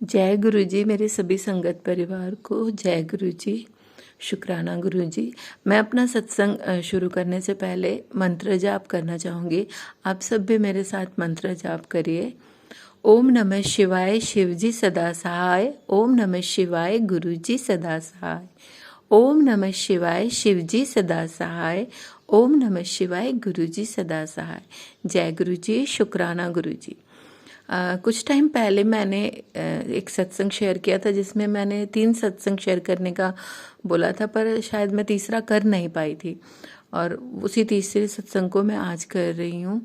जय गुरु जी। मेरे सभी संगत परिवार को जय गुरु जी। शुक्राना गुरु जी। मैं अपना सत्संग शुरू करने से पहले मंत्र जाप करना चाहूँगी। आप सब भी मेरे साथ मंत्र जाप करिए। ओम नमः शिवाय, शिव जी सदा सहाय। ओम नमः शिवाय, गुरु जी सदा सहाय। ओम नमः शिवाय, शिव जी सदा सहाय। ओम नमः शिवाय, गुरु जी सदा सहाय। जय गुरु जी। शुक्राना गुरु जी। कुछ टाइम पहले मैंने एक सत्संग शेयर किया था जिसमें मैंने 3 सत्संग शेयर करने का बोला था, पर शायद मैं तीसरा कर नहीं पाई थी और उसी तीसरे सत्संग को मैं आज कर रही हूँ।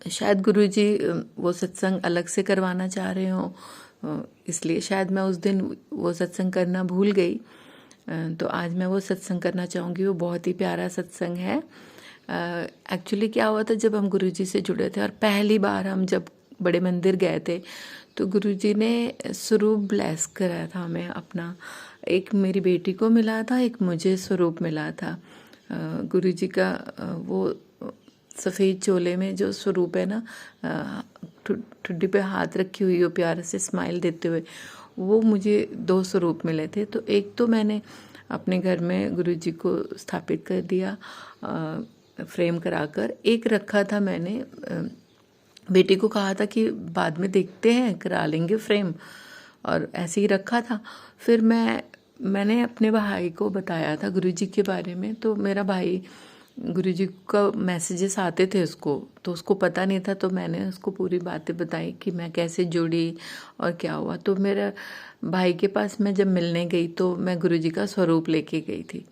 शायद गुरुजी वो सत्संग अलग से करवाना चाह रहे हो, इसलिए शायद मैं उस दिन वो सत्संग करना भूल गई। तो आज मैं वो सत्संग करना चाहूँगी। वो बहुत ही प्यारा सत्संग है। एक्चुअली क्या हुआ था, जब हम गुरुजी से जुड़े थे और पहली बार हम जब बड़े मंदिर गए थे तो गुरुजी ने स्वरूप ब्लेस कराया था हमें अपना। एक मेरी बेटी को मिला था, एक मुझे स्वरूप मिला था। गुरुजी का वो सफ़ेद चोले में जो स्वरूप है ना, ठुड्डी पे हाथ रखी हुई हो प्यार से स्माइल देते हुए, वो मुझे 2 स्वरूप मिले थे। तो एक तो मैंने अपने घर में गुरुजी को स्थापित कर दिया फ्रेम कराकर। एक रखा था मैंने, बेटी को कहा था कि बाद में देखते हैं, करा लेंगे फ्रेम, और ऐसे ही रखा था। फिर मैंने अपने भाई को बताया था गुरुजी के बारे में। तो मेरा भाई, गुरुजी का मैसेजेस आते थे उसको, तो उसको पता नहीं था। तो मैंने उसको पूरी बातें बताई कि मैं कैसे जुड़ी और क्या हुआ। तो मेरे भाई के पास मैं जब मिलने गई तो मैं गुरुजी का स्वरूप लेके गई थी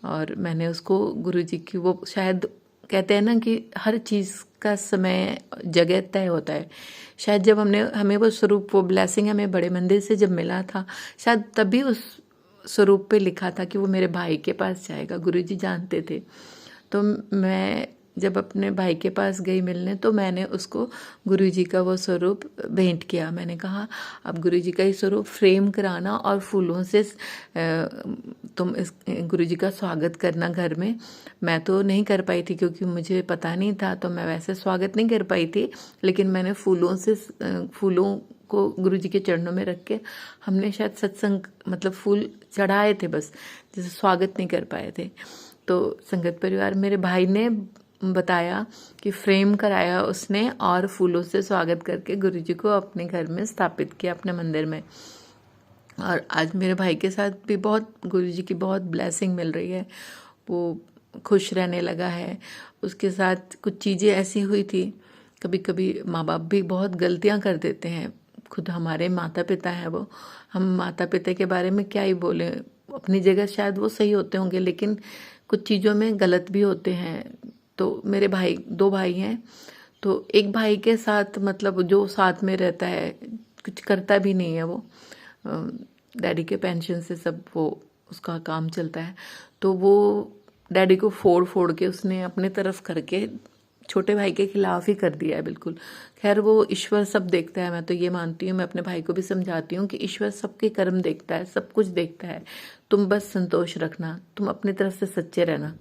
और मैंने उसको गुरुजी की वो, शायद कहते हैं ना कि हर चीज़ का समय जगह तय होता है। शायद जब हमें वो स्वरूप, वो ब्लेसिंग हमें बड़े मंदिर से जब मिला था, शायद तभी उस स्वरूप पे लिखा था कि वो मेरे भाई के पास जाएगा। गुरुजी जानते थे। तो मैं जब अपने भाई के पास गई मिलने तो मैंने उसको गुरुजी का वो स्वरूप भेंट किया। मैंने कहा अब गुरुजी का ये स्वरूप फ्रेम कराना और फूलों से तुम इस गुरुजी का स्वागत करना घर में। मैं तो नहीं कर पाई थी क्योंकि मुझे पता नहीं था, तो मैं वैसे स्वागत नहीं कर पाई थी। लेकिन मैंने फूलों को गुरुजी के चरणों में रख के, हमने शायद सत्संग मतलब फूल चढ़ाए थे बस, जैसे स्वागत नहीं कर पाए थे। तो संगत परिवार, मेरे भाई ने बताया कि फ्रेम कराया उसने और फूलों से स्वागत करके गुरुजी को अपने घर में स्थापित किया, अपने मंदिर में। और आज मेरे भाई के साथ भी बहुत गुरुजी की बहुत ब्लेसिंग मिल रही है। वो खुश रहने लगा है। उसके साथ कुछ चीज़ें ऐसी हुई थी, कभी कभी माँ बाप भी बहुत गलतियाँ कर देते हैं। खुद हमारे माता पिता हैं वो, हम माता पिता के बारे में क्या ही बोलें। अपनी जगह शायद वो सही होते होंगे, लेकिन कुछ चीज़ों में गलत भी होते हैं। तो मेरे भाई, 2 भाई हैं। तो एक भाई के साथ मतलब जो साथ में रहता है, कुछ करता भी नहीं है वो, डैडी के पेंशन से सब वो उसका काम चलता है। तो वो डैडी को फोड़ फोड़ के उसने अपने तरफ करके छोटे भाई के खिलाफ ही कर दिया है बिल्कुल। खैर वो ईश्वर सब देखता है, मैं तो ये मानती हूँ। मैं अपने भाई को भी समझाती हूँ कि ईश्वर सबके कर्म देखता है, सब कुछ देखता है। तुम बस संतोष रखना, तुम अपनी तरफ से सच्चे रहना।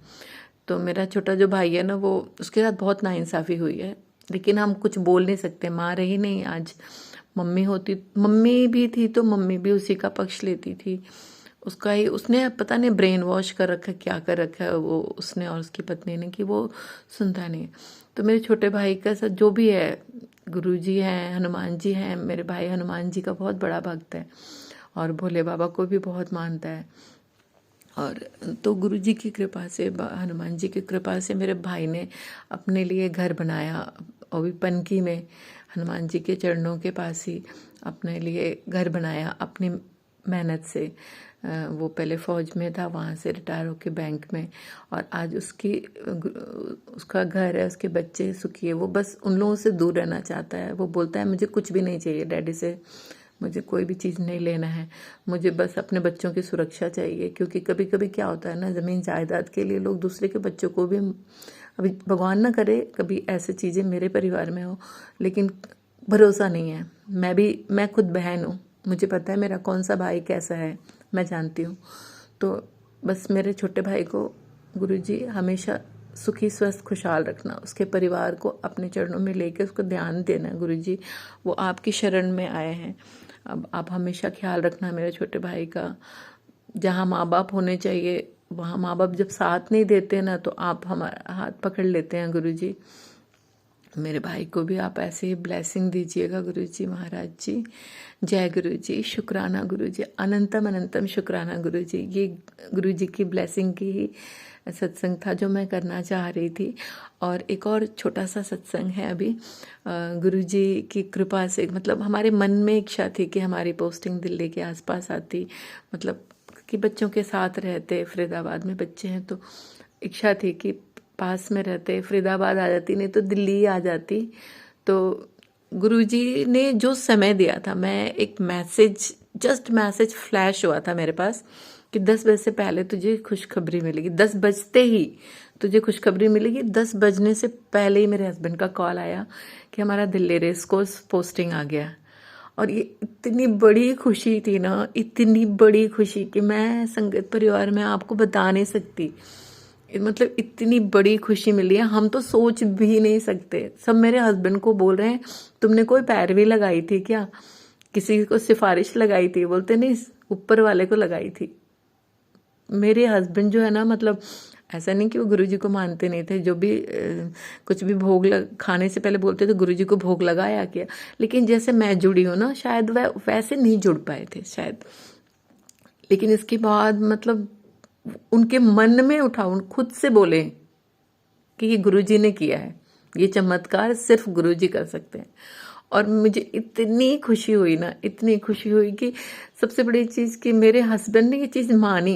तो मेरा छोटा जो भाई है ना, वो उसके साथ बहुत नाइंसाफ़ी हुई है, लेकिन हम कुछ बोल नहीं सकते। माँ रही नहीं आज, मम्मी भी थी तो मम्मी भी उसी का पक्ष लेती थी। उसका ही, उसने पता नहीं ब्रेन वॉश कर रखा है, क्या कर रखा है वो उसने और उसकी पत्नी ने, कि वो सुनता नहीं है। तो मेरे छोटे भाई का साथ जो भी है, गुरुजी हैं, हनुमान जी हैं। मेरे भाई हनुमान जी का बहुत बड़ा भक्त है और भोले बाबा को भी बहुत मानता है। और तो गुरुजी की कृपा से, हनुमान जी की कृपा से मेरे भाई ने अपने लिए घर बनाया, और भी पनकी में, हनुमान जी के चरणों के पास ही अपने लिए घर बनाया अपनी मेहनत से। वो पहले फ़ौज में था, वहाँ से रिटायर होके बैंक में, और आज उसका घर है, उसके बच्चे सुखी है। वो बस उन लोगों से दूर रहना चाहता है। वो बोलता है मुझे कुछ भी नहीं चाहिए डैडी से, मुझे कोई भी चीज़ नहीं लेना है, मुझे बस अपने बच्चों की सुरक्षा चाहिए। क्योंकि कभी कभी क्या होता है ना, ज़मीन जायदाद के लिए लोग दूसरे के बच्चों को भी, अभी भगवान ना करे कभी ऐसी चीज़ें मेरे परिवार में हो, लेकिन भरोसा नहीं है। मैं खुद बहन हूँ, मुझे पता है मेरा कौन सा भाई कैसा है, मैं जानती हूँ। तो बस मेरे छोटे भाई को गुरुजी हमेशा सुखी स्वस्थ खुशहाल रखना, उसके परिवार को अपने चरणों में लेके उसको ध्यान देना। गुरुजी वो आपकी शरण में आए हैं। अब आप हमेशा ख्याल रखना मेरे छोटे भाई का। जहाँ माँ बाप होने चाहिए वहाँ माँ बाप जब साथ नहीं देते ना, तो आप हमारा हाथ पकड़ लेते हैं गुरुजी। मेरे भाई को भी आप ऐसे ही ब्लेसिंग दीजिएगा गुरुजी महाराज जी। जय गुरुजी, शुक्राना गुरुजी, अनंतम अनंतम शुक्राना गुरुजी। ये गुरुजी की ब्लेसिंग की ही सत्संग था जो मैं करना चाह रही थी। और एक और छोटा सा सत्संग है अभी। गुरुजी की कृपा से, मतलब हमारे मन में इच्छा थी कि हमारी पोस्टिंग दिल्ली के आसपास आती, मतलब कि बच्चों के साथ रहते। फरीदाबाद में बच्चे हैं तो इच्छा थी कि पास में रहते, फरीदाबाद आ जाती, नहीं तो दिल्ली आ जाती। तो गुरुजी ने जो समय दिया था, मैं एक जस्ट मैसेज फ्लैश हुआ था मेरे पास कि 10 बजे से पहले तुझे खुशखबरी मिलेगी। 10 बजते ही तुझे खुशखबरी मिलेगी। 10 बजने से पहले ही मेरे हस्बैंड का कॉल आया कि हमारा दिल्ली रेस कोर्स पोस्टिंग आ गया। और ये इतनी बड़ी खुशी थी ना, इतनी बड़ी खुशी कि मैं संगत परिवार में आपको बता नहीं सकती। मतलब इतनी बड़ी खुशी मिली है, हम तो सोच भी नहीं सकते। सब मेरे हस्बैंड को बोल रहे हैं तुमने कोई पैरवी लगाई थी क्या, किसी को सिफारिश लगाई थी? बोलते नहीं, ऊपर वाले को लगाई थी। मेरे हस्बैंड जो है ना, मतलब ऐसा नहीं कि वो गुरुजी को मानते नहीं थे। जो भी कुछ भी खाने से पहले बोलते थे गुरुजी को भोग लगाया किया। लेकिन जैसे मैं जुड़ी हूँ ना, शायद वह वैसे नहीं जुड़ पाए थे शायद। लेकिन इसके बाद मतलब उनके मन में उठा, उन खुद से बोले कि ये गुरुजी ने किया है, ये चमत्कार सिर्फ गुरुजी कर सकते हैं। और मुझे इतनी खुशी हुई ना, इतनी खुशी हुई कि सबसे बड़ी चीज़ कि मेरे हस्बैंड ने ये चीज़ मानी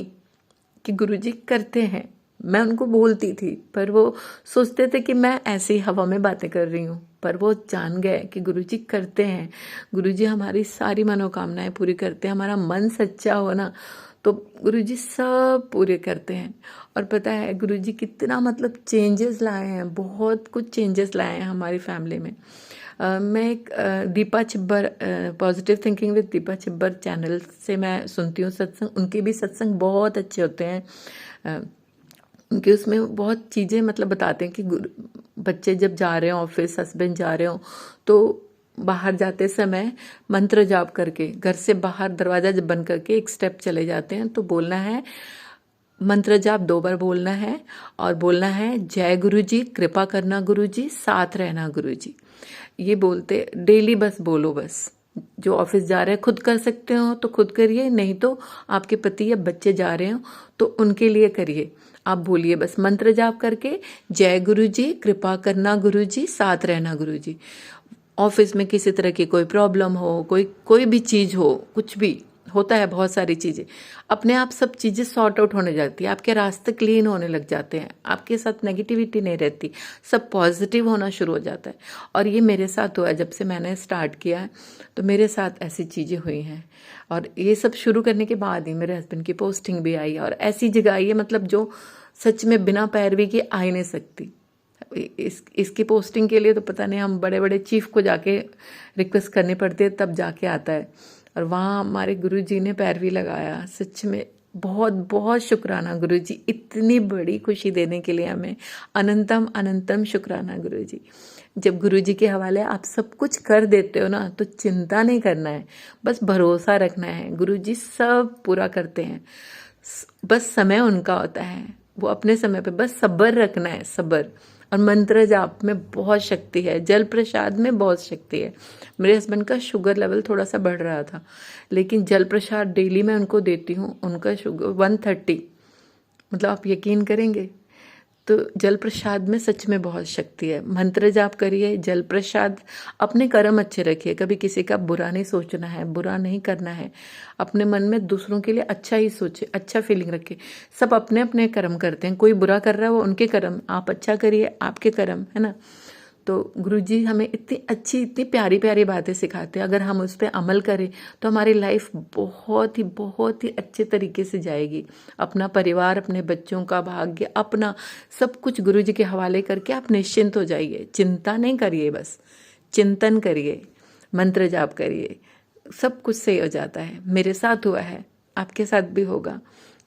कि गुरुजी करते हैं। मैं उनको बोलती थी पर वो सोचते थे कि मैं ऐसी हवा में बातें कर रही हूँ, पर वो जान गए कि गुरुजी करते हैं। गुरुजी हमारी सारी मनोकामनाएं पूरी करते हैं। हमारा मन सच्चा हो ना, तो गुरुजी सब पूरे करते हैं। और पता है गुरुजी कितना मतलब चेंजेस लाए हैं, बहुत कुछ चेंजेस लाए हैं हमारी फैमिली में। मैं एक Deepa Chhibber, positive thinking with Deepa Chhibber channel से मैं सुनती हूँ सत्संग। उनके भी सत्संग बहुत अच्छे होते हैं। उनके उसमें बहुत चीज़ें मतलब बताते हैं कि बच्चे जब जा रहे हो ऑफिस, हस्बैंड जा रहे हो, तो बाहर जाते समय मंत्र जाप करके घर से बाहर दरवाज़ा जब बंद करके एक स्टेप चले जाते हैं तो बोलना है, मंत्र जाप 2 बार बोलना है। और बोलना है जय गुरुजी, कृपा करना गुरुजी, साथ रहना गुरुजी। ये बोलते डेली बस बोलो। बस जो ऑफिस जा रहे हैं खुद कर सकते हो तो खुद करिए, नहीं तो आपके पति या बच्चे जा रहे हो तो उनके लिए करिए। आप बोलिए बस मंत्र जाप करके, जय गुरुजी, कृपा करना गुरुजी, साथ रहना गुरुजी। ऑफिस में किसी तरह की कोई प्रॉब्लम हो, कोई भी चीज़ हो, कुछ भी होता है, बहुत सारी चीज़ें अपने आप सब चीज़ें सॉर्ट आउट होने जाती है। आपके रास्ते क्लीन होने लग जाते हैं, आपके साथ नेगेटिविटी नहीं रहती, सब पॉजिटिव होना शुरू हो जाता है। और ये मेरे साथ हुआ जब से मैंने स्टार्ट किया है, तो मेरे साथ ऐसी चीज़ें हुई हैं। और ये सब शुरू करने के बाद ही मेरे हस्बैंड की पोस्टिंग भी आई, और ऐसी जगह आई है मतलब जो सच में बिना पैरवी के आ ही नहीं सकती। इसकी पोस्टिंग के लिए तो पता नहीं, हम बड़े बड़े चीफ को जाके रिक्वेस्ट करनी पड़ती है तब जाके आता है। और वहाँ हमारे गुरुजी ने पैरवी लगाया। सच में बहुत बहुत शुक्राना गुरुजी, इतनी बड़ी खुशी देने के लिए हमें। अनंतम अनंतम शुक्राना गुरुजी। जब गुरुजी के हवाले आप सब कुछ कर देते हो ना, तो चिंता नहीं करना है, बस भरोसा रखना है। गुरुजी सब पूरा करते हैं, बस समय उनका होता है, वो अपने समय पे बस सब्र रखना है, सब्र। और मंत्र जाप में बहुत शक्ति है, जल प्रसाद में बहुत शक्ति है। मेरे हस्बैंड का शुगर लेवल थोड़ा सा बढ़ रहा था, लेकिन जल प्रसाद डेली मैं उनको देती हूँ। उनका शुगर 130, मतलब आप यकीन करेंगे। तो जल प्रसाद में सच में बहुत शक्ति है। मंत्र जाप करिए, जल प्रसाद, अपने कर्म अच्छे रखिए, कभी किसी का बुरा नहीं सोचना है, बुरा नहीं करना है। अपने मन में दूसरों के लिए अच्छा ही सोचे, अच्छा फीलिंग रखे। सब अपने अपने कर्म करते हैं, कोई बुरा कर रहा है वो उनके कर्म, आप अच्छा करिए, आपके कर्म, है ना। तो गुरुजी हमें इतनी अच्छी, इतनी प्यारी प्यारी बातें सिखाते हैं। अगर हम उस पर अमल करें तो हमारी लाइफ बहुत ही अच्छे तरीके से जाएगी। अपना परिवार, अपने बच्चों का भाग्य, अपना सब कुछ गुरुजी के हवाले करके आप निश्चिंत हो जाइए। चिंता नहीं करिए, बस चिंतन करिए, मंत्र जाप करिए, सब कुछ सही हो जाता है। मेरे साथ हुआ है, आपके साथ भी होगा।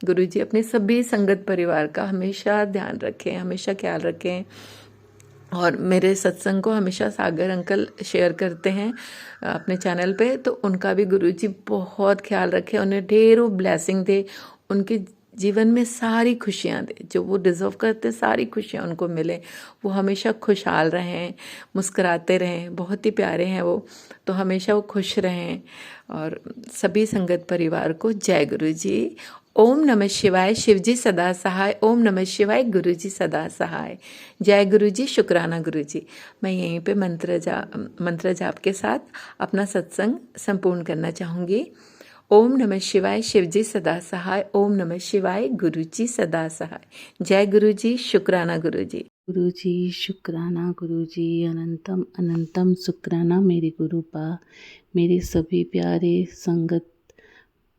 गुरुजी अपने सभी संगत परिवार का हमेशा ध्यान रखें, हमेशा ख्याल रखें। और मेरे सत्संग को हमेशा सागर अंकल शेयर करते हैं अपने चैनल पे, तो उनका भी गुरुजी बहुत ख्याल रखे, उन्हें ढेरों ब्लेसिंग दे, उनके जीवन में सारी खुशियाँ दे, जो वो डिज़र्व करते सारी खुशियाँ उनको मिले, वो हमेशा खुशहाल रहें, मुस्कुराते रहें, बहुत ही प्यारे हैं वो, तो हमेशा वो खुश रहें। और सभी संगत परिवार को जय गुरु जी। ओम नमः शिवाय, शिवजी सदा सहाय। ओम नमः शिवाय, गुरुजी सदा सहाय। जय गुरुजी, शुक्राना गुरुजी। मैं यहीं पे मंत्र जाप के साथ अपना सत्संग संपूर्ण करना चाहूँगी। ओम नमः शिवाय, शिवजी सदा सहाय। ओम नमः शिवाय, गुरुजी सदा सहाय। जय गुरुजी, शुक्राना गुरुजी। गुरुजी शुक्राना, गुरुजी अनंतम अनंतम शुक्राना मेरे गुरुपा। मेरे सभी प्यारे संगत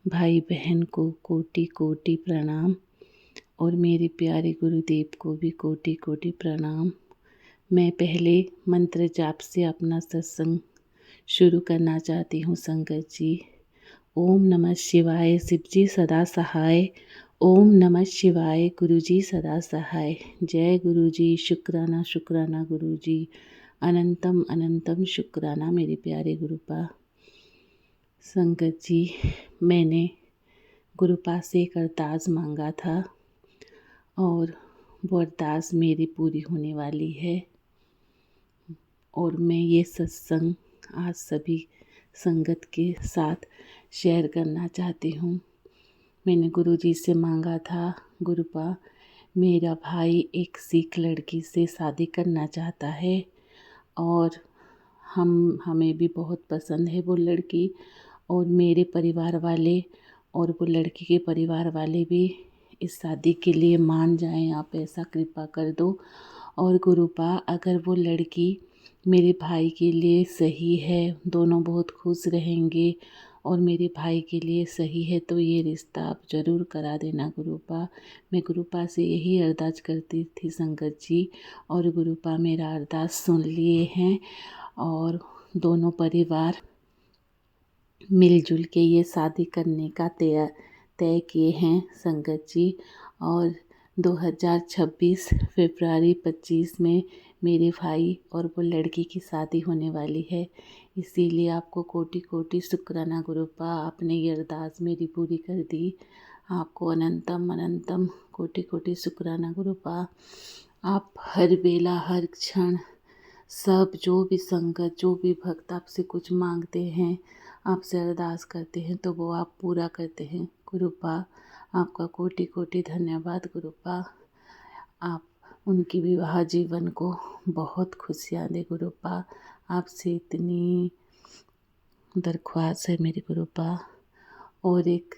भाई बहन को कोटि कोटि प्रणाम, और मेरे प्यारे गुरुदेव को भी कोटि कोटि प्रणाम। मैं पहले मंत्र जाप से अपना सत्संग शुरू करना चाहती हूँ संगत जी। ओम नमः शिवाय, शिवजी सदा सहाय। ओम नमः शिवाय, गुरुजी सदा सहाय। जय गुरुजी, शुक्राना शुक्राना गुरुजी, अनंतम अनंतम शुक्राना मेरे प्यारे गुरुपा। संगत जी, मैंने गुरुपा से एक अरदास मांगा था, और वो अरदास मेरी पूरी होने वाली है। और मैं ये सत्संग आज सभी संगत के साथ शेयर करना चाहती हूँ। मैंने गुरुजी से मांगा था, गुरुपा मेरा भाई एक सिख लड़की से शादी करना चाहता है, और हमें भी बहुत पसंद है वो लड़की, और मेरे परिवार वाले और वो लड़की के परिवार वाले भी इस शादी के लिए मान जाएं। आप ऐसा कृपा कर दो। और गुरुपा अगर वो लड़की मेरे भाई के लिए सही है, दोनों बहुत खुश रहेंगे और मेरे भाई के लिए सही है, तो ये रिश्ता आप ज़रूर करा देना गुरुपा। मैं गुरुपा से यही अरदास करती थी संगत जी, और गुरुपा मेरा अरदास सुन लिए हैं, और दोनों परिवार मिलजुल के ये शादी करने का तय किए हैं संगत जी। और 2026 फरवरी 25 में मेरे भाई और वो लड़की की शादी होने वाली है। इसीलिए आपको कोटि कोटि शुक्राना गुरुपा, आपने ये अरदास मेरी पूरी कर दी। आपको अनंतम अनंतम कोटि कोटि शुक्राना गुरुपा। आप हर बेला हर क्षण सब जो भी संगत, जो भी भक्त आपसे कुछ मांगते हैं, आपसे अरदास करते हैं, तो वो आप पूरा करते हैं गुरुपा। आपका कोटि कोटि धन्यवाद गुरुपा। आप उनकी विवाह जीवन को बहुत खुशियाँ दे गुरुपा। आपसे इतनी दरख्वास्त है मेरे गुरुपा। और एक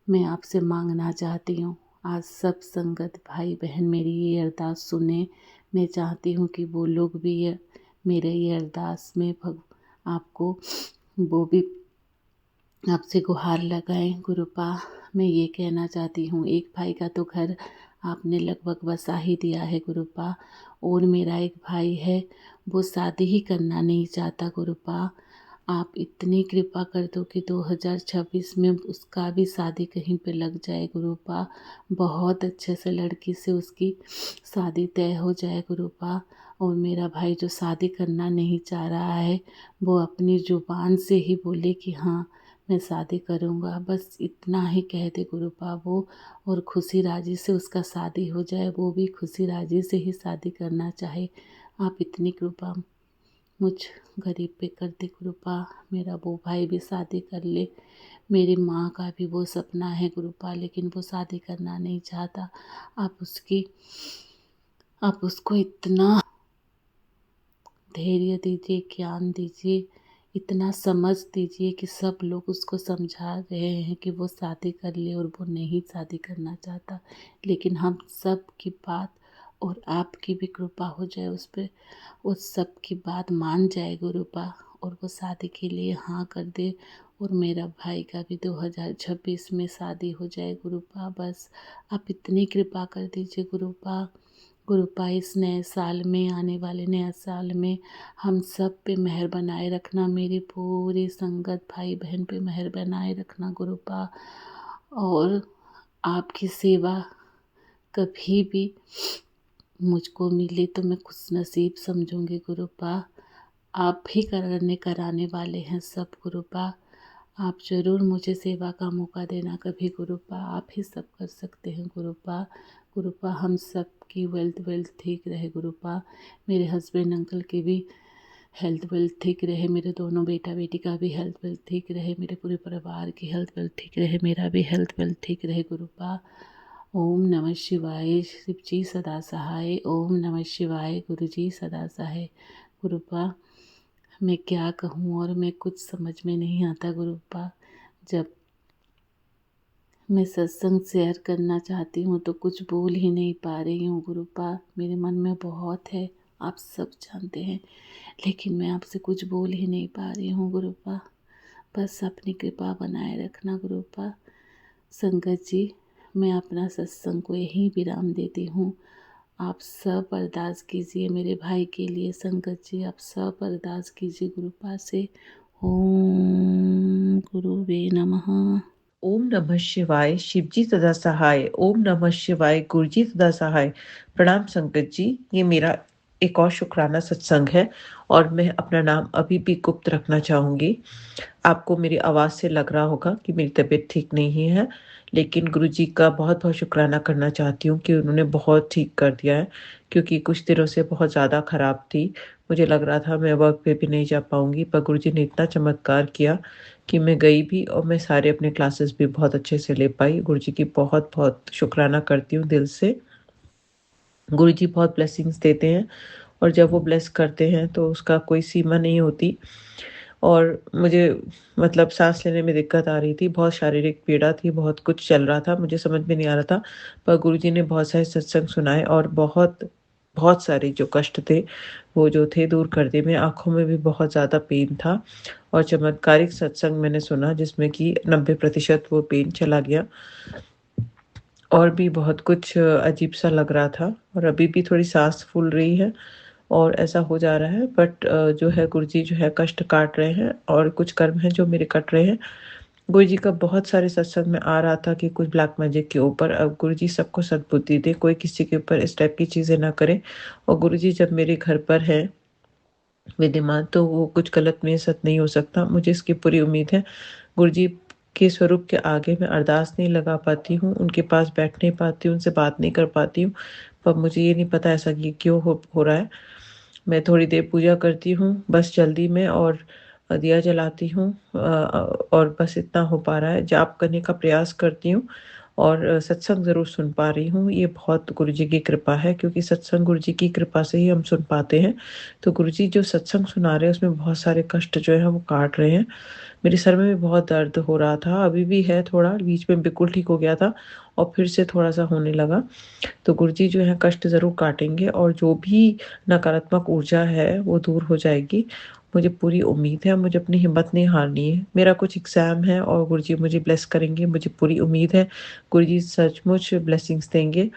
मैं आपसे मांगना चाहती हूँ, आज सब संगत भाई बहन मेरी ये अरदास सुने। मैं चाहती हूँ कि वो लोग भी मेरे ये अरदास में आपको वो भी आपसे गुहार लगाएं गुरुपा। मैं ये कहना चाहती हूँ, एक भाई का तो घर आपने लगभग बसा ही दिया है गुरुपा, और मेरा एक भाई है वो शादी ही करना नहीं चाहता गुरुपा। आप इतनी कृपा कर दो कि 2026 में उसका भी शादी कहीं पे लग जाए गुरुपा। बहुत अच्छे से लड़की से उसकी शादी तय हो जाए गुरुपा। और मेरा भाई जो शादी करना नहीं चाह रहा है, वो अपनी ज़ुबान से ही बोले कि हाँ मैं शादी करूँगा, बस इतना ही कह दे गुरुपा वो, और खुशी राजी से उसका शादी हो जाए, वो भी खुशी राजी से ही शादी करना चाहे। आप इतनी कृपा मुझ गरीब पे कर दे गुरुपा, मेरा वो भाई भी शादी कर ले। मेरी माँ का भी वो सपना है गुरुपा, लेकिन वो शादी करना नहीं चाहता। आप उसको इतना धैर्य दीजिए, ज्ञान दीजिए, इतना समझ दीजिए कि सब लोग उसको समझा रहे हैं कि वो शादी कर ले, और वो नहीं शादी करना चाहता। लेकिन हम सब की बात और आपकी भी कृपा हो जाए उस पर, उस सब की बात मान जाए गुरुपा, और वो शादी के लिए हाँ कर दे, और मेरा भाई का भी 2026 में शादी हो जाए गुरुपा। बस आप इतनी कृपा कर दीजिए गुरुपा। गुरुपा इस नए साल में, आने वाले नए साल में हम सब पे मेहर बनाए रखना, मेरी पूरी संगत भाई बहन पे मेहर बनाए रखना गुरुपा। और आपकी सेवा कभी भी मुझको मिले तो मैं खुश नसीब समझूंगी गुरुपा। आप ही कराने वाले हैं सब गुरुपा। आप ज़रूर मुझे सेवा का मौका देना कभी गुरुपा। आप ही सब कर सकते हैं गुरुपा। गुरुपा हम सब की वेल्थ ठीक रहे गुरुपा। मेरे हस्बैंड अंकल की भी हेल्थ वेल्थ ठीक रहे, मेरे दोनों बेटा बेटी का भी हेल्थ वेल्थ ठीक रहे, मेरे पूरे परिवार की हेल्थ वेल्थ ठीक रहे, मेरा भी हेल्थ वेल्थ ठीक रहे गुरुपा। ओम नमः शिवाय। शिव जी सदा सहाय। ओम नमः शिवाय। गुरु जी सदा सहाय। गुरुपा मैं क्या कहूँ और मैं कुछ समझ में नहीं आता गुरुपा। जब मैं सत्संग शेयर करना चाहती हूँ तो कुछ बोल ही नहीं पा रही हूँ गुरुपा। मेरे मन में बहुत है, आप सब जानते हैं, लेकिन मैं आपसे कुछ बोल ही नहीं पा रही हूँ गुरुपा। बस अपनी कृपा बनाए रखना गुरुपा। संगत जी, मैं अपना सत्संग को यहीं विराम देती हूँ। आप सब अरदास कीजिए मेरे भाई के लिए। संगत जी, आप सब अरदास कीजिए गुरुपा से। ओम गुरुवे नमः। ओम नमः शिवाय। शिवजी सदा सहाय। ओम नमः शिवाय। गुरुजी सदा सहाय। प्रणाम संगत जी, ये मेरा एक और शुक्राना सत्संग है और मैं अपना नाम अभी भी गुप्त रखना चाहूँगी। आपको मेरी आवाज़ से लग रहा होगा कि मेरी तबीयत ठीक नहीं है, लेकिन गुरुजी का बहुत बहुत शुक्राना करना चाहती हूँ कि उन्होंने बहुत ठीक कर दिया है, क्योंकि कुछ दिनों से बहुत ज़्यादा ख़राब थी। मुझे लग रहा था मैं वर्क पे भी नहीं जा पाऊँगी, पर गुरुजी ने इतना चमत्कार किया कि मैं गई भी और मैं सारे अपने क्लासेस भी बहुत अच्छे से ले पाई। गुरुजी की बहुत बहुत शुक्राना करती हूँ दिल से। गुरुजी बहुत ब्लेसिंग्स देते हैं और जब वो ब्लेस करते हैं तो उसका कोई सीमा नहीं होती। और मुझे मतलब सांस लेने में दिक्कत आ रही थी, बहुत शारीरिक पीड़ा थी, बहुत कुछ चल रहा था, मुझे समझ में नहीं आ रहा था। पर गुरुजी ने बहुत सारे सत्संग सुनाए और बहुत बहुत सारे जो कष्ट थे वो जो थे दूर कर दिए। मेरी आँखों में भी बहुत ज़्यादा पेन था और चमत्कारिक सत्संग मैंने सुना जिसमें कि 90% वो पेन चला गया। और भी बहुत कुछ अजीब-सा लग रहा था और अभी भी थोड़ी साँस फूल रही है और ऐसा हो जा रहा है, बट जो है गुरुजी जो है कष्ट काट रहे हैं और कुछ कर्म हैं जो मेरे कट रहे हैं। गुरुजी का बहुत सारे सत्संग में आ रहा था कि कुछ ब्लैक मैजिक के ऊपर, अब गुरुजी सबको सद्बुद्धि दे, कोई किसी के ऊपर इस टाइप की चीज़ें ना करे। और गुरुजी जब मेरे घर पर हैं विद्यमान तो वो कुछ गलत मेरे साथ नहीं हो सकता, मुझे इसकी पूरी उम्मीद है। गुरुजी के स्वरूप के आगे मैं अरदास नहीं लगा पाती हूँ, उनके पास बैठ नहीं पाती हूँ, उनसे बात नहीं कर पाती हूँ, पर मुझे ये नहीं पता ऐसा कि क्यों हो रहा है। मैं थोड़ी देर पूजा करती हूँ बस जल्दी में और दिया जलाती हूँ, और बस इतना हो पा रहा है। जाप करने का प्रयास करती हूँ और सत्संग ज़रूर सुन पा रही हूँ। ये बहुत गुरुजी की कृपा है, क्योंकि सत्संग गुरुजी की कृपा से ही हम सुन पाते हैं। तो गुरुजी जो सत्संग सुना रहे हैं उसमें बहुत सारे कष्ट जो है वो काट रहे हैं। मेरे सर में भी बहुत दर्द हो रहा था, अभी भी है थोड़ा, बीच में बिल्कुल ठीक हो गया था और फिर से थोड़ा-सा होने लगा। तो गुरुजी जो है कष्ट ज़रूर काटेंगे और जो भी नकारात्मक ऊर्जा है वो दूर हो जाएगी। मुझे पूरी उम्मीद है, मुझे अपनी हिम्मत नहीं हारनी है। मेरा कुछ एग्ज़ाम है और गुरुजी मुझे ब्लेस करेंगे, मुझे पूरी उम्मीद है। गुरुजी सचमुच ब्लेसिंग्स देंगे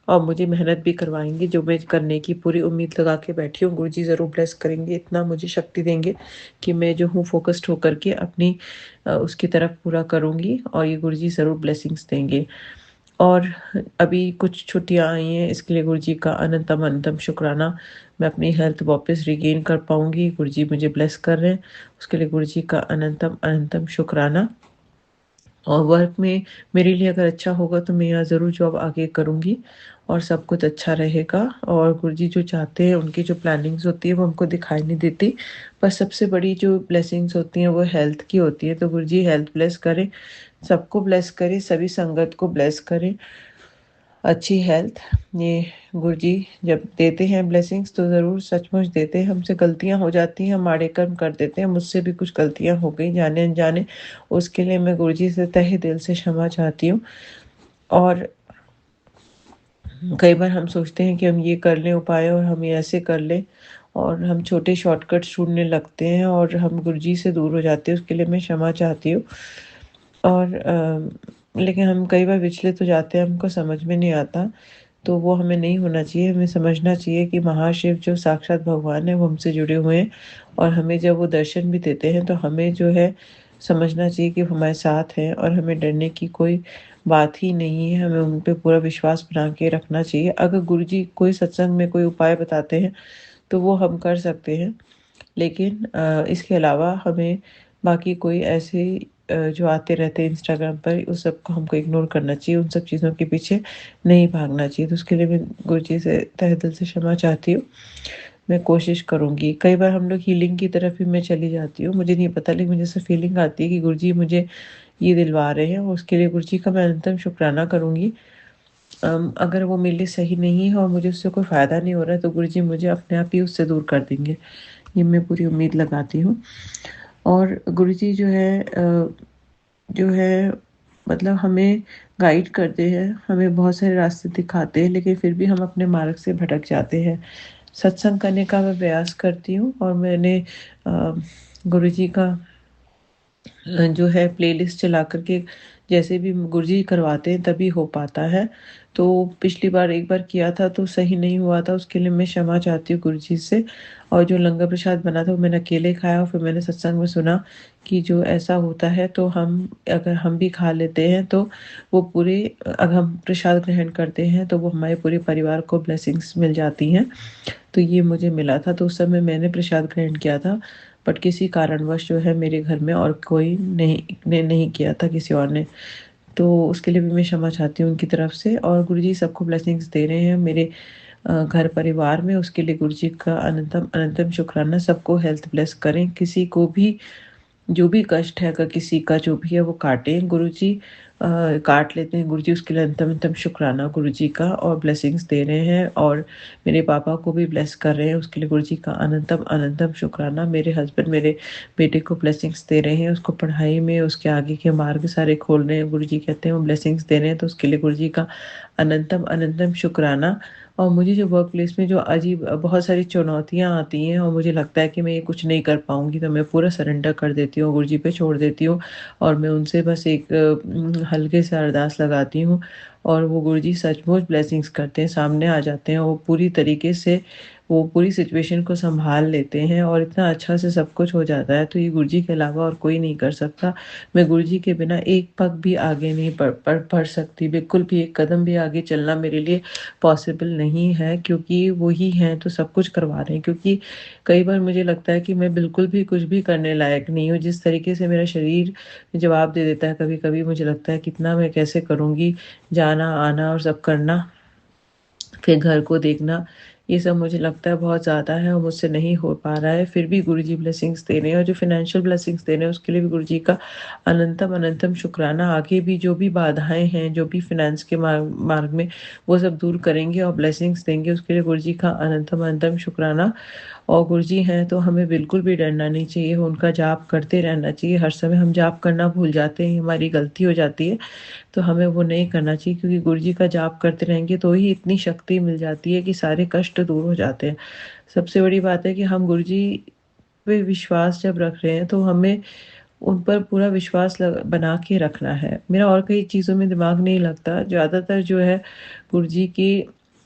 और मुझे मेहनत भी करवाएँगे, जो मैं करने की पूरी उम्मीद लगा के बैठी हूँ, गुरुजी ज़रूर ब्लेस करेंगे। इतना मुझे शक्ति देंगे कि मैं जो हूँ फ़ोकस्ड होकर के अपनी उसकी तरफ पूरा करूँगी और ये गुरुजी ज़रूर ब्लेसिंग्स देंगे। और अभी कुछ छुट्टियाँ आई हैं, इसके लिए गुरुजी का अनंतम अनंतम शुक्राना। मैं अपनी हेल्थ वापस रिगेन कर पाऊँगी, गुरुजी मुझे ब्लेस कर रहे हैं, उसके लिए गुरुजी का अनंतम अनंतम शुक्राना। और वर्क में मेरे लिए अगर अच्छा होगा तो मैं यहाँ ज़रूर जॉब आगे करूँगी और सब कुछ अच्छा रहेगा। और गुरुजी जो चाहते हैं, उनकी जो प्लानिंग्स होती है वो हमको दिखाई नहीं देती, पर सबसे बड़ी जो ब्लेसिंग्स होती हैं वो हेल्थ की होती है। तो गुरुजी हेल्थ ब्लेस करें, सबको ब्लेस करें, सभी संगत को ब्लेस करें, अच्छी हेल्थ। ये गुरुजी जब देते हैं ब्लेसिंग्स तो ज़रूर सचमुच देते हैं। हमसे गलतियाँ हो जाती हैं, हम आड़े कर्म कर देते हैं, मुझसे भी कुछ गलतियाँ हो गई जाने अनजाने, उसके लिए मैं गुरुजी से तहे दिल से क्षमा चाहती हूँ। और कई बार हम सोचते हैं कि हम ये कर लें उपाय और हम ये ऐसे कर लें और हम छोटे शॉर्टकट्स ढूँढने लगते हैं और हम गुरुजी से दूर हो जाते हैं, उसके लिए मैं क्षमा चाहती हूँ। और लेकिन हम कई बार विचलित हो जाते हैं, हमको समझ में नहीं आता, तो वो हमें नहीं होना चाहिए। हमें समझना चाहिए कि महाशिव जो साक्षात भगवान हैं वो हमसे जुड़े हुए हैं और हमें जब वो दर्शन भी देते हैं तो हमें जो है समझना चाहिए कि वो हमारे साथ हैं और हमें डरने की कोई बात ही नहीं है, हमें उन पे पूरा विश्वास बना के रखना चाहिए। अगर गुरुजी कोई सत्संग में कोई उपाय बताते हैं, तो वो हम कर सकते हैं। लेकिन इसके अलावा हमें बाकी कोई ऐसे जो आते रहते हैं इंस्टाग्राम पर, उस सबको हमको इग्नोर करना चाहिए, उन सब चीज़ों के पीछे नहीं भागना चाहिए। तो उसके लिए मैं गुरुजी से तहे दिल से क्षमा चाहती हूँ। मैं कोशिश करूँगी। कई बार हम लोग हीलिंग की तरफ भी मैं चली जाती हूँ, मुझे नहीं पता, लेकिन मुझे ऐसा फीलिंग आती है कि गुरुजी मुझे ये दिलवा रहे हैं, और उसके लिए गुरुजी का मैं अनंतम शुक्राना करूँगी। अगर वो मेरे लिए सही नहीं है और मुझे उससे कोई फ़ायदा नहीं हो रहा है, तो गुरुजी मुझे अपने आप ही उससे दूर कर देंगे। ये मैं पूरी उम्मीद लगाती हूँ। और गुरुजी जो है मतलब हमें गाइड करते हैं, हमें बहुत सारे रास्ते दिखाते हैं, लेकिन फिर भी हम अपने मार्ग से भटक जाते हैं। सत्संग करने का मैं प्रयास करती हूँ, और मैंने गुरुजी का जो है प्लेलिस्ट चला कर के जैसे भी गुरुजी करवाते हैं तभी हो पाता है। तो पिछली बार एक बार किया था तो सही नहीं हुआ था, उसके लिए मैं क्षमा चाहती हूँ गुरुजी से। और जो लंगर प्रसाद बना था वो मैंने अकेले खाया, और फिर मैंने सत्संग में सुना कि जो ऐसा होता है तो हम अगर हम भी खा लेते हैं तो वो पूरे अगर हम प्रसाद ग्रहण करते हैं तो वो हमारे पूरे परिवार को ब्लेसिंग्स मिल जाती हैं। तो ये मुझे मिला था, तो उस समय मैंने प्रसाद ग्रहण किया था। बट किसी कारणवश जो है मेरे घर में और कोई नहीं किया था, किसी और ने। तो उसके लिए भी मैं क्षमा चाहती हूँ उनकी तरफ से। और गुरुजी सबको ब्लेसिंग्स दे रहे हैं मेरे घर परिवार में, उसके लिए गुरुजी का अनंतम अनंतम शुक्राना। सबको हेल्थ ब्लेस करें, किसी को भी जो भी कष्ट है, अगर किसी का जो भी है वो काटें गुरुजी, काट लेते हैं गुरुजी, उसके लिए अंतम अंतम शुक्राना गुरुजी का। और ब्लेसिंग्स दे रहे हैं, और मेरे पापा को भी ब्लेस कर रहे हैं, उसके लिए गुरुजी का अनंतम अनंतम शुक्राना। मेरे हस्बैंड मेरे बेटे को ब्लेसिंग्स दे रहे हैं, उसको पढ़ाई में उसके आगे के मार्ग सारे खोल रहे हैं, गुरुजी कहते हैं वो ब्लेसिंग्स दे रहे हैं, तो उसके लिए गुरुजी का अनंतम अनंतम शुक्राना। और मुझे जो वर्क प्लेस में जो अजीब बहुत सारी चुनौतियाँ आती हैं और मुझे लगता है कि मैं ये कुछ नहीं कर पाऊँगी, तो मैं पूरा सरेंडर कर देती हूँ, गुरुजी पे छोड़ देती हूँ, और मैं उनसे बस एक हल्के से अरदास लगाती हूँ, और वो गुरुजी सचमुच ब्लेसिंग्स करते हैं, सामने आ जाते हैं। वो पूरी तरीके से वो पूरी सिचुएशन को सँभाल लेते हैं, और इतना अच्छा से सब कुछ हो जाता है। तो ये गुरुजी के अलावा और कोई नहीं कर सकता। मैं गुरुजी के बिना एक पग भी आगे नहीं बढ़ सकती, बिल्कुल भी एक कदम भी आगे चलना मेरे लिए पॉसिबल नहीं है, क्योंकि वो ही हैं तो सब कुछ करवा रहे हैं। क्योंकि कई बार मुझे लगता है कि मैं बिल्कुल भी कुछ भी करने लायक नहीं हूँ, जिस तरीके से मेरा शरीर जवाब दे देता है कभी-कभी, मुझे लगता है कितना मैं कैसे करूँगी, जाना, आना और सब करना, फिर घर को देखना, ये सब मुझे लगता है बहुत ज़्यादा है और मुझसे नहीं हो पा रहा है। फिर भी गुरुजी ब्लेसिंग्स दे रहे हैं, और जो फ़ाइनेंशियल ब्लेसिंग्स दे रहे हैं उसके लिए भी गुरुजी का अनंतम अनंतम शुक्राना। आगे भी जो भी बाधाएँ हैं, जो भी फ़ाइनेंस के मार्ग में, वो सब दूर करेंगे और ब्लेसिंग्स देंगे, उसके लिए गुरुजी का अनंतम अनंतम शुक्राना। और गुरुजी हैं तो हमें बिल्कुल भी डरना नहीं चाहिए, उनका जाप करते रहना चाहिए हर समय। हम जाप करना भूल जाते हैं, हमारी गलती हो जाती है, तो हमें वो नहीं करना चाहिए, क्योंकि गुरुजी का जाप करते रहेंगे तो ही इतनी शक्ति मिल जाती है कि सारे कष्ट दूर हो जाते हैं। सबसे बड़ी बात है कि हम गुरुजी पे विश्वास जब रख रहे हैं तो हमें उन पर पूरा विश्वास बना के रखना है। मेरा और कई चीज़ों में दिमाग नहीं लगता, ज़्यादातर जो है गुरुजी की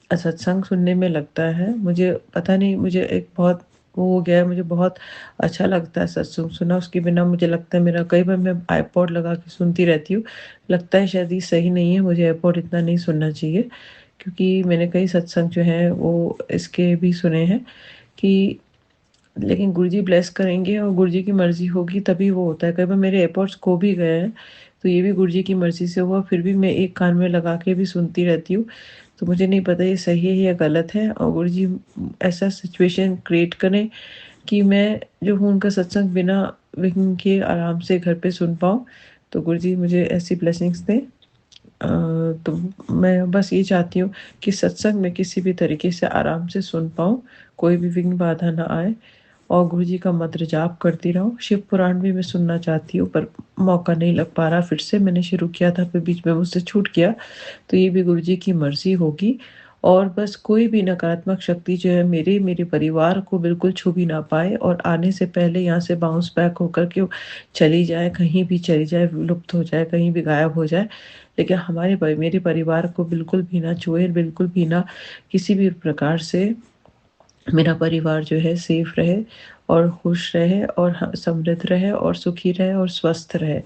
सत्संग सुनने में लगता है। मुझे पता नहीं, मुझे एक बहुत वो हो गया है, मुझे बहुत अच्छा लगता है सत्संग सुनना। उसके बिना मुझे लगता है मेरा, कई बार मैं आइपॉड लगा के सुनती रहती हूँ, लगता है शायद ये सही नहीं है, मुझे आइपॉड इतना नहीं सुनना चाहिए। क्योंकि मैंने कई सत्संग जो हैं वो इसके भी सुने हैं कि, लेकिन गुरुजी ब्लेस करेंगे और गुरुजी की मर्ज़ी होगी तभी वो होता है। कई बार मेरे एयरपॉड्स खो भी गए हैं, तो ये भी गुरुजी की मर्ज़ी से हुआ, फिर भी मैं एक कान में लगा के भी सुनती रहती हूँ। तो मुझे नहीं पता ये सही है या गलत है, और गुरुजी ऐसा सिचुएशन क्रिएट करें कि मैं जो हूँ उनका सत्संग बिना विघ्न के आराम से घर पे सुन पाऊँ। तो गुरुजी मुझे ऐसी ब्लेसिंग्स दें। तो मैं बस ये चाहती हूँ कि सत्संग में किसी भी तरीके से आराम से सुन पाऊँ, कोई भी विघ्न बाधा ना आए, और गुरुजी का मंत्र जाप करती रहूँ। शिव पुराण भी मैं सुनना चाहती हूँ, पर मौका नहीं लग पा रहा। फिर से मैंने शुरू किया था, फिर बीच में मुझसे छूट गया। तो ये भी गुरुजी की मर्ज़ी होगी। और बस कोई भी नकारात्मक शक्ति जो है मेरे परिवार को बिल्कुल छू भी ना पाए, और आने से पहले यहाँ से बाउंस बैक होकर के चली जाए, कहीं भी चली जाए, विलुप्त हो जाए, कहीं भी गायब हो जाए। लेकिन मेरे परिवार को बिल्कुल भी ना छुए, बिल्कुल भी ना किसी भी प्रकार से मेरा परिवार जो है सेफ रहे, और खुश रहे और समृद्ध रहे और सुखी रहे और स्वस्थ रहे।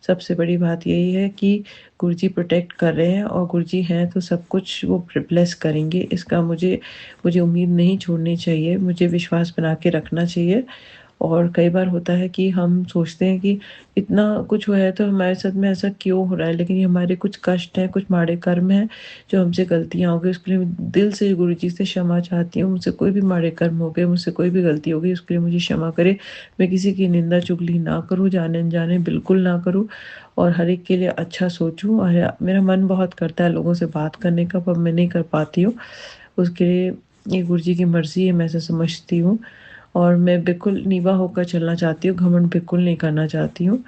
सबसे बड़ी बात यही है कि गुरुजी प्रोटेक्ट कर रहे हैं और गुरुजी हैं तो सब कुछ वो ब्लेस करेंगे। इसका मुझे मुझे उम्मीद नहीं छोड़नी चाहिए, मुझे विश्वास बना के रखना चाहिए। और कई बार होता है कि हम सोचते हैं कि इतना कुछ हुआ है तो हमारे साथ में ऐसा क्यों हो रहा है, लेकिन ये हमारे कुछ कष्ट हैं, कुछ माड़े कर्म हैं जो हमसे गलतियाँ हो गई। उसके लिए मैं दिल से गुरु जी से क्षमा चाहती हूँ। मुझसे कोई भी माड़े कर्म हो गए, मुझसे कोई भी गलती हो गई, उसके लिए मुझे क्षमा करे। मैं किसी की निंदा चुगली ना करूँ, जाने अनजाने बिल्कुल ना करूँ, और हर एक के लिए अच्छा सोचूँ। और मेरा मन बहुत करता है लोगों से बात करने का, पर मैं नहीं कर पाती हूँ। उसके लिए ये गुरु जी की मर्ज़ी है, मैं ऐसा समझती हूँ। और मैं बिल्कुल नीवा होकर चलना चाहती हूँ, घमंड बिल्कुल नहीं करना चाहती हूँ।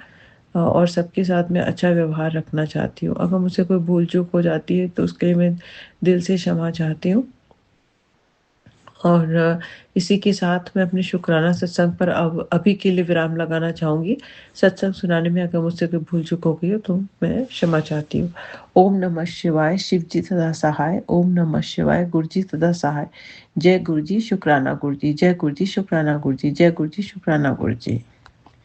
और सबके साथ में अच्छा व्यवहार रखना चाहती हूँ। अगर मुझसे कोई भूल चूक हो जाती है तो उसके लिए मैं दिल से क्षमा चाहती हूँ। और इसी के साथ मैं अपने शुक्राना सत्संग पर अब अभी के लिए विराम लगाना चाहूँगी। सत्संग सुनाने में अगर मुझसे कोई भूल चूक हो गई हो तो मैं क्षमा चाहती हूँ। ओम नमः शिवाय, शिव जी सदा सहाय। ओम नमः शिवाय, गुरु जी सदा सहाय। जय गुरु जी, शुक्राना गुरु जी। जय गुरु जी, शुक्राना गुरु जी। जय गुरु जी, शुक्राना गुरु जी।